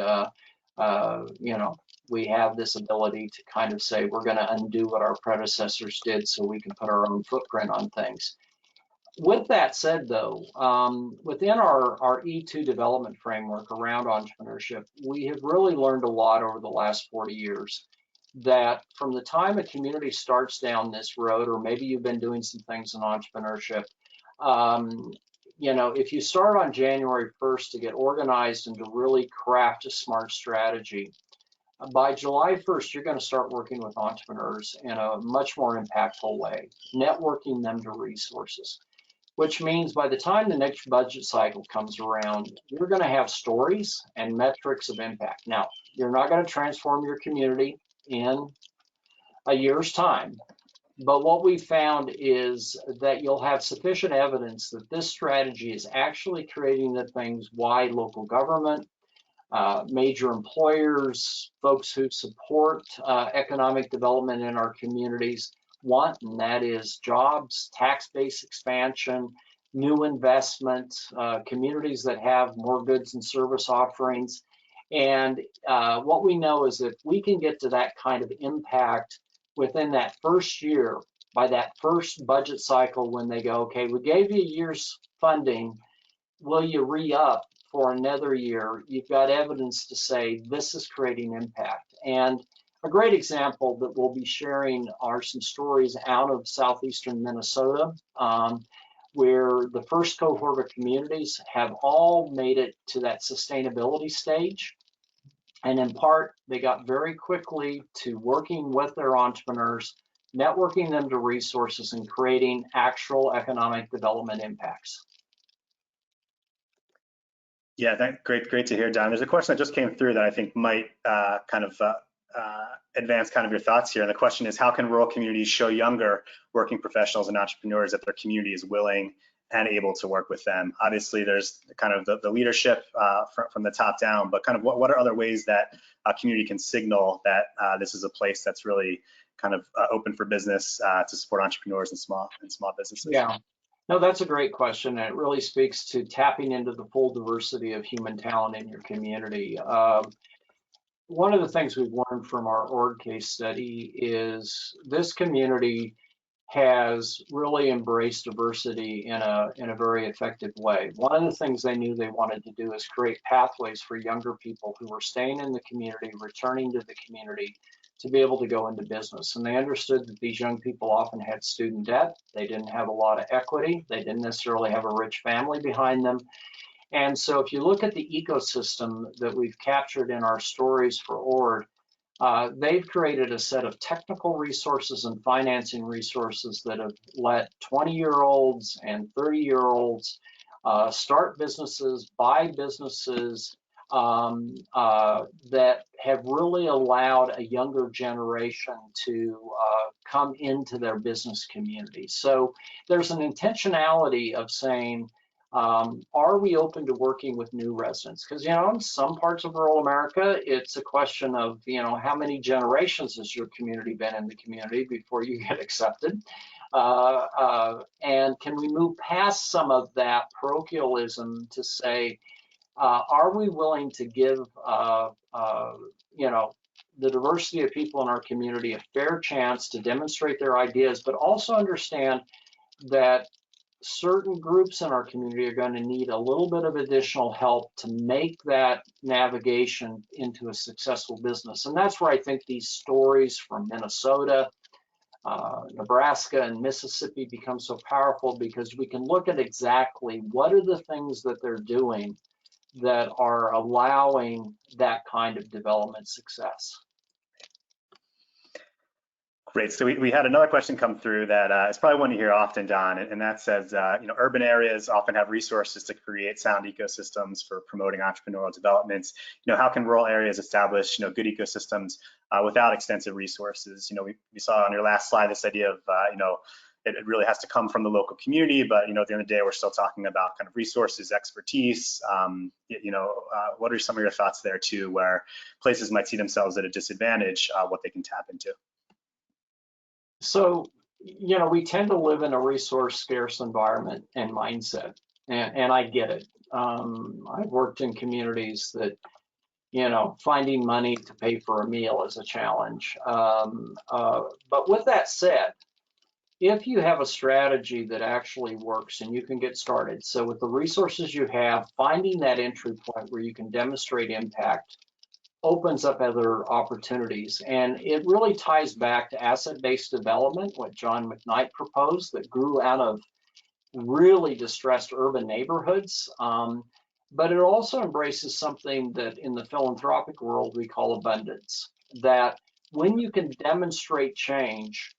we have this ability to kind of say we're going to undo what our predecessors did so we can put our own footprint on things. With that said, though, within our E2 development framework around entrepreneurship, we have really learned a lot over the last 40 years. That from the time a community starts down this road, or maybe you've been doing some things in entrepreneurship, if you start on January 1st to get organized and to really craft a smart strategy, by July 1st, you're going to start working with entrepreneurs in a much more impactful way, networking them to resources, which means by the time the next budget cycle comes around, you're going to have stories and metrics of impact. Now, you're not going to transform your community in a year's time, but what we found is that you'll have sufficient evidence that this strategy is actually creating the things why local government, major employers, folks who support economic development in our communities want, and that is jobs, tax base expansion, new investment, communities that have more goods and service offerings. And what we know is if we can get to that kind of impact within that first year, by that first budget cycle, when they go, okay, we gave you a year's funding, will you re-up for another year? You've got evidence to say this is creating impact. And a great example that we'll be sharing are some stories out of southeastern Minnesota, where the first cohort of communities have all made it to that sustainability stage. And in part, they got very quickly to working with their entrepreneurs, networking them to resources, and creating actual economic development impacts. Yeah, great to hear, Don. There's a question that just came through that I think might advance kind of your thoughts here. And the question is, how can rural communities show younger working professionals and entrepreneurs that their community is willing and able to work with them? Obviously, there's kind of the leadership from the top down, but kind of what are other ways that a community can signal that this is a place that's really kind of open for business to support entrepreneurs and small businesses? Yeah. No, that's a great question. And it really speaks to tapping into the full diversity of human talent in your community. One of the things we've learned from our org case study is this community has really embraced diversity in a very effective way. One of the things they knew they wanted to do is create pathways for younger people who were staying in the community, returning to the community, to be able to go into business. And they understood that these young people often had student debt. They didn't have a lot of equity. They didn't necessarily have a rich family behind them. And so if you look at the ecosystem that we've captured in our stories for ORD, they've created a set of technical resources and financing resources that have let 20-year-olds and 30-year-olds start businesses, buy businesses, that have really allowed a younger generation to come into their business community. So there's an intentionality of saying, are we open to working with new residents? Because, in some parts of rural America, it's a question of, how many generations has your community been in the community before you get accepted? And can we move past some of that parochialism to say, are we willing to give, the diversity of people in our community a fair chance to demonstrate their ideas, but also understand that certain groups in our community are going to need a little bit of additional help to make that navigation into a successful business. And that's where I think these stories from Minnesota, Nebraska, and Mississippi become so powerful, because we can look at exactly what are the things that they're doing that are allowing that kind of development success. Great. So we had another question come through that is probably one you hear often, Don, and that says, urban areas often have resources to create sound ecosystems for promoting entrepreneurial developments. How can rural areas establish, good ecosystems without extensive resources? We saw on your last slide this idea of, it really has to come from the local community, but at the end of the day, we're still talking about kind of resources, expertise. What are some of your thoughts there too, where places might see themselves at a disadvantage, what they can tap into? So, we tend to live in a resource scarce environment and mindset, and I get it. I've worked in communities that, finding money to pay for a meal is a challenge. But with that said, if you have a strategy that actually works and you can get started, so with the resources you have, finding that entry point where you can demonstrate impact opens up other opportunities. And it really ties back to asset-based development, what John McKnight proposed, that grew out of really distressed urban neighborhoods. but it also embraces something that in the philanthropic world we call abundance, that when you can demonstrate change,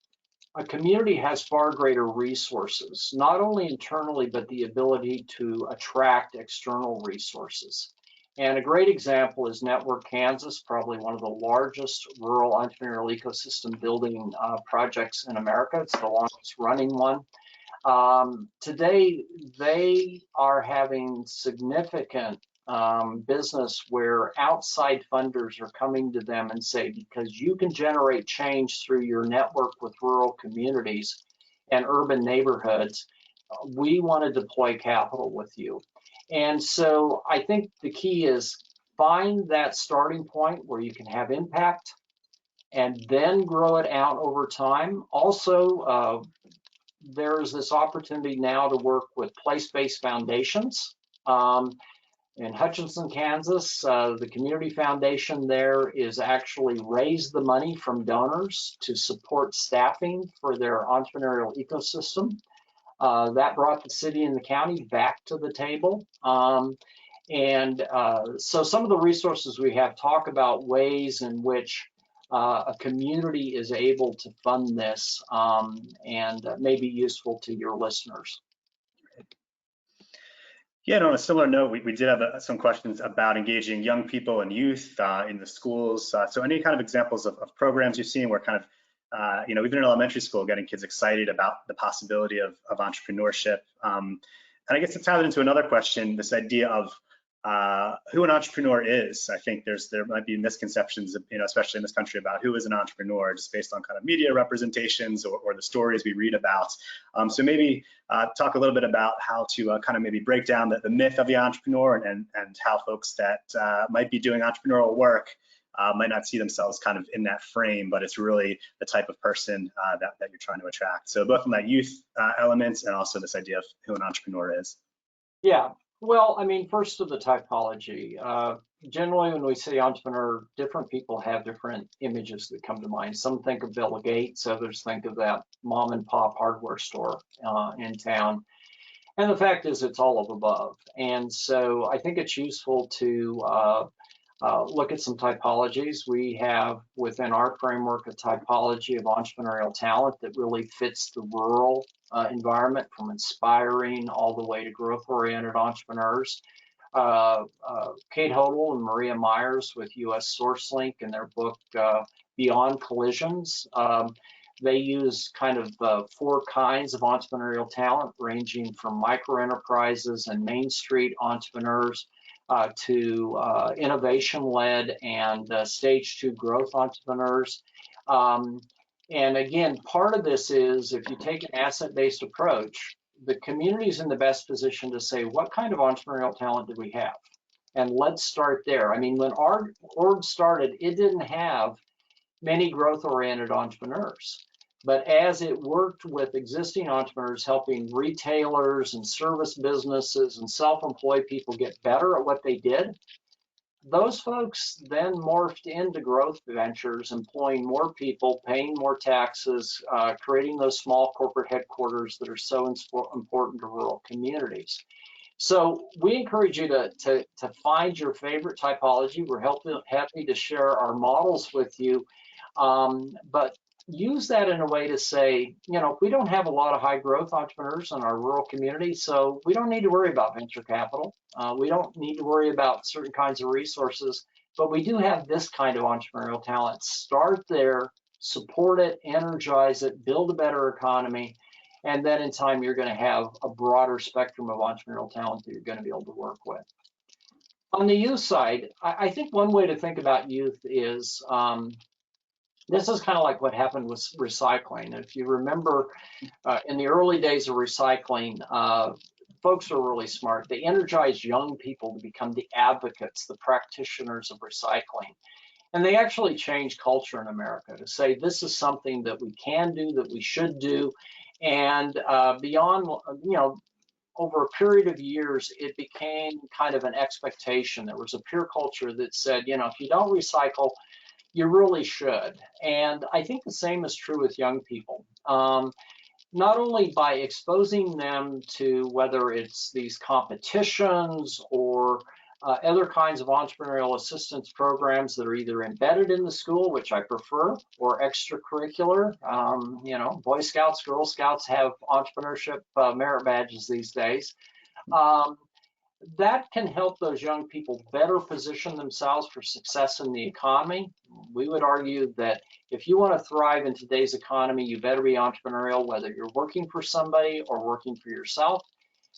a community has far greater resources, not only internally, but the ability to attract external resources. And a great example is Network Kansas, probably one of the largest rural entrepreneurial ecosystem building projects in America. It's the longest running one. Today, they are having significant business where outside funders are coming to them and say, because you can generate change through your network with rural communities and urban neighborhoods, we want to deploy capital with you. And so I think the key is find that starting point where you can have impact and then grow it out over time. Also, there's this opportunity now to work with place-based foundations. In Hutchinson, Kansas, the community foundation there is actually raised the money from donors to support staffing for their entrepreneurial ecosystem. That brought the city and the county back to the table. So some of the resources we have talk about ways in which a community is able to fund this and may be useful to your listeners. Yeah, and on a similar note, we did have some questions about engaging young people and youth in the schools. So any kind of examples of programs you've seen where kind of, even in elementary school, getting kids excited about the possibility of entrepreneurship. And I guess to tie it into another question, this idea of who an entrepreneur is. I think there might be misconceptions, especially in this country, about who is an entrepreneur, just based on kind of media representations or the stories we read about. So maybe talk a little bit about how to kind of maybe break down the myth of the entrepreneur and how folks that might be doing entrepreneurial work might not see themselves kind of in that frame, but it's really the type of person that you're trying to attract. So both on that youth element and also this idea of who an entrepreneur is. Yeah. Well, I mean, first to the typology. Generally, when we say entrepreneur, different people have different images that come to mind. Some think of Bill Gates, others think of that mom and pop hardware store in town. And the fact is, it's all of above. And so I think it's useful to look at some typologies. We have within our framework a typology of entrepreneurial talent that really fits the rural environment, from inspiring all the way to growth-oriented entrepreneurs. Kate Hodel and Maria Myers with US SourceLink in their book Beyond Collisions, they use kind of 4 kinds of entrepreneurial talent, ranging from micro enterprises and Main Street entrepreneurs to innovation-led and stage 2 growth entrepreneurs. And again, part of this is if you take an asset-based approach, the community is in the best position to say, what kind of entrepreneurial talent do we have? And let's start there. I mean, when our org started, it didn't have many growth-oriented entrepreneurs. But as it worked with existing entrepreneurs, helping retailers and service businesses and self-employed people get better at what they did, those folks then morphed into growth ventures, employing more people, paying more taxes, creating those small corporate headquarters that are so important to rural communities. So we encourage you to find your favorite typology. We're happy to share our models with you, but use that in a way to say, we don't have a lot of high growth entrepreneurs in our rural community, so we don't need to worry about venture capital. We don't need to worry about certain kinds of resources, but we do have this kind of entrepreneurial talent. Start there, support it, energize it, build a better economy, and then in time, you're going to have a broader spectrum of entrepreneurial talent that you're going to be able to work with. On the youth side, I think one way to think about youth is, this is kind of like what happened with recycling. If you remember, in the early days of recycling, folks are really smart. They energized young people to become the advocates, the practitioners of recycling. And they actually changed culture in America to say this is something that we can do, that we should do. And beyond, over a period of years, it became kind of an expectation. There was a peer culture that said, if you don't recycle, you really should. And I think the same is true with young people. not only by exposing them to whether it's these competitions or other kinds of entrepreneurial assistance programs that are either embedded in the school, which I prefer, or extracurricular. You know, Boy Scouts, Girl Scouts have entrepreneurship merit badges these days. That can help those young people better position themselves for success in the economy. We would argue that if you want to thrive in today's economy, you better be entrepreneurial, whether you're working for somebody or working for yourself.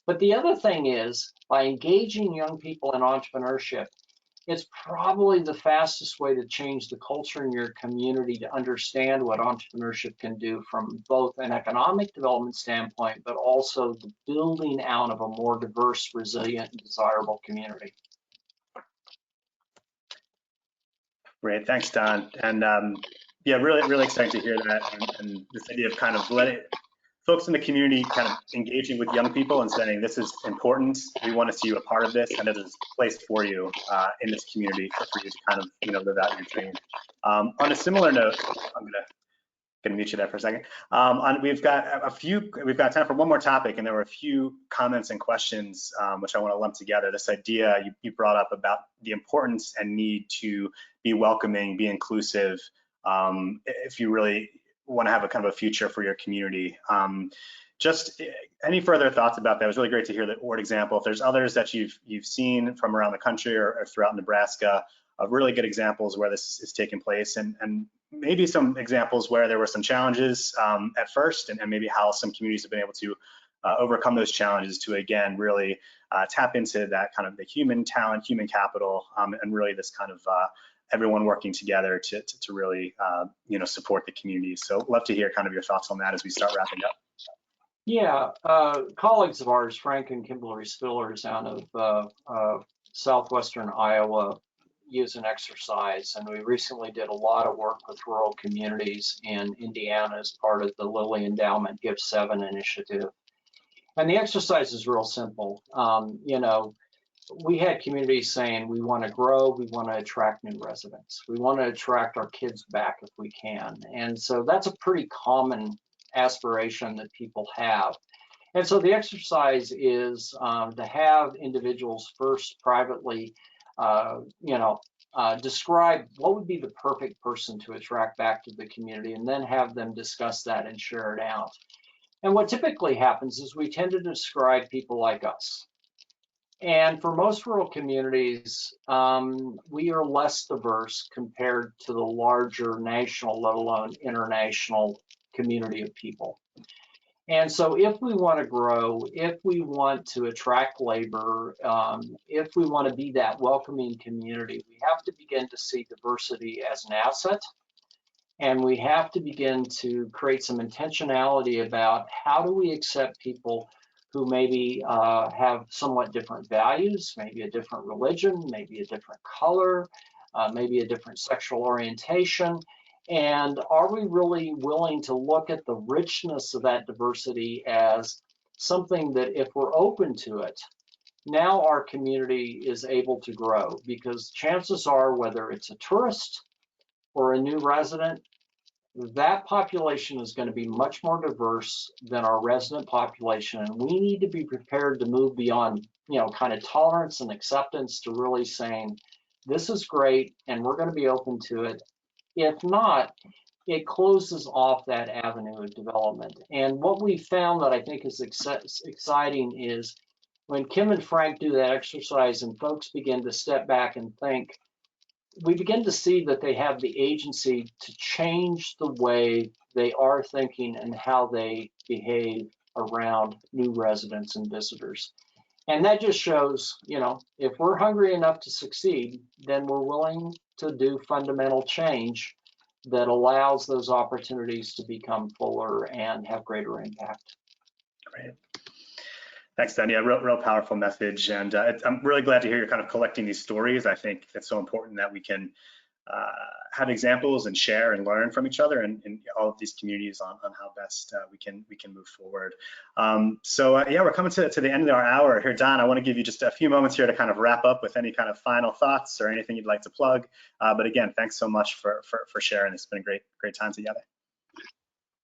But the other thing is, by engaging young people in entrepreneurship, it's probably the fastest way to change the culture in your community to understand what entrepreneurship can do from both an economic development standpoint, but also the building out of a more diverse, resilient, and desirable community. Great, thanks, Don. And yeah, really exciting to hear that, and this idea of kind of letting folks in the community kind of engaging with young people and saying, this is important, we want to see you a part of this, and there's a place for you in this community for you to kind of, you know, live out your dream. On a similar note, I'm gonna mute you there for a second. We've got time for one more topic, and there were a few comments and questions which I want to lump together. This idea you brought up about the importance and need to be welcoming, be inclusive, if you really want to have a kind of a future for your community. Just any further thoughts about that? It was really great to hear that Ord example. If there's others that you've seen from around the country or throughout Nebraska, of really good examples where this is taking place, and maybe some examples where there were some challenges at first, and maybe how some communities have been able to overcome those challenges to, again, really tap into that kind of the human talent, human capital, and really this kind of everyone working together to really you know, support the community. So love to hear kind of your thoughts on that as we start wrapping up. Yeah, colleagues of ours, Frank and Kimberly Spillers out of southwestern Iowa, use an exercise, and we recently did a lot of work with rural communities in Indiana as part of the Lilly Endowment Give 7 initiative. And the exercise is real simple. You know, we had communities saying we want to grow, we want to attract new residents, we want to attract our kids back if we can. And so that's a pretty common aspiration that people have. And so the exercise is to have individuals first privately you know, describe what would be the perfect person to attract back to the community, and then have them discuss that and share it out. And what typically happens is we tend to describe people like us. And for most rural communities, we are less diverse compared to the larger national, let alone international community of people. And so if we want to grow, if we want to attract labor, if we want to be that welcoming community, we have to begin to see diversity as an asset. And we have to begin to create some intentionality about how do we accept people who maybe have somewhat different values, maybe a different religion, maybe a different color, maybe a different sexual orientation. And are we really willing to look at the richness of that diversity as something that, if we're open to it, now our community is able to grow? Because chances are, whether it's a tourist or a new resident, that population is going to be much more diverse than our resident population. And we need to be prepared to move beyond, you know, kind of tolerance and acceptance to really saying, this is great and we're going to be open to it. If not, it closes off that avenue of development. And what we found that I think is exciting is when Kim and Frank do that exercise and folks begin to step back and think, we begin to see that they have the agency to change the way they are thinking and how they behave around new residents and visitors. And that just shows, you know, if we're hungry enough to succeed, then we're willing to do fundamental change that allows those opportunities to become fuller and have greater impact. Great. Thanks, Don. Yeah, real powerful message. And I'm really glad to hear you're kind of collecting these stories. I think it's so important that we can have examples and share and learn from each other and all of these communities on how best we can move forward. Yeah, we're coming to the end of our hour here. Don, I want to give you just a few moments here to kind of wrap up with any kind of final thoughts or anything you'd like to plug. But again, thanks so much for sharing. It's been a great time together.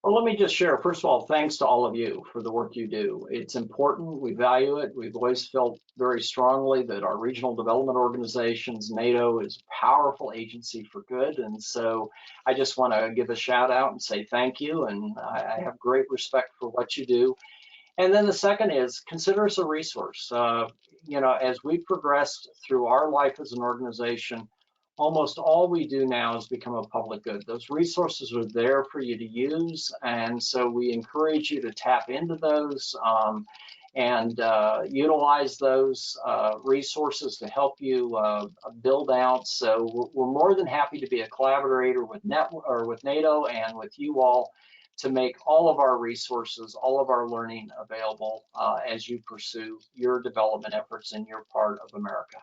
Well, let me just share. First of all, thanks to all of you for the work you do. It's important. We value it. We've always felt very strongly that our regional development organizations, NADO, is a powerful agency for good. And so I just want to give a shout out and say thank you. And I have great respect for what you do. And then the second is consider us a resource. As we progressed through our life as an organization, almost all we do now has become a public good. Those resources are there for you to use, and so we encourage you to tap into those and utilize those resources to help you build out. So we're more than happy to be a collaborator with NADO and with you all to make all of our resources, all of our learning available as you pursue your development efforts in your part of America.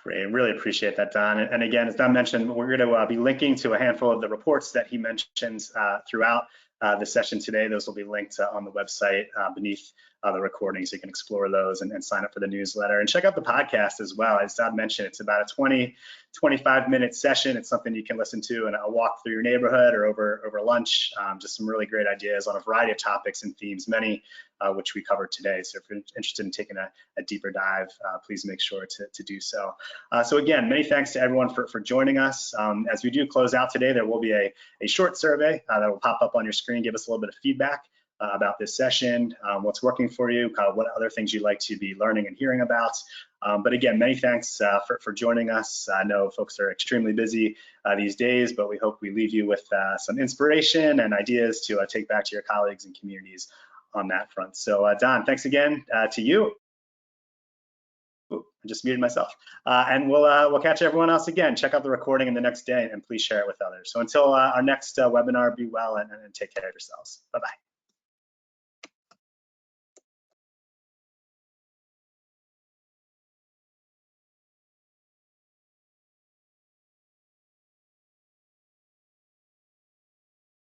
Great, really appreciate that, Don. And again, as Don mentioned, we're going to be linking to a handful of the reports that he mentions throughout the session today. Those will be linked on the website beneath the recording, so you can explore those and sign up for the newsletter. And check out the podcast as well. As Don mentioned, it's about a 25-minute session. It's something you can listen to in a walk through your neighborhood or over lunch. Just some really great ideas on a variety of topics and themes, many which we covered today. So if you're interested in taking a deeper dive, please make sure to do so. So again, many thanks to everyone for joining us. As we do close out today, there will be a short survey that will pop up on your screen, give us a little bit of feedback about this session, what's working for you, kind of what other things you'd like to be learning and hearing about. But again, many thanks for joining us. I know folks are extremely busy these days, but we hope we leave you with some inspiration and ideas to take back to your colleagues and communities on that front. So Don, thanks again to you. Ooh, I just muted myself. And we'll catch everyone else again. Check out the recording in the next day and please share it with others. So until our next webinar, be well and take care of yourselves. Bye-bye.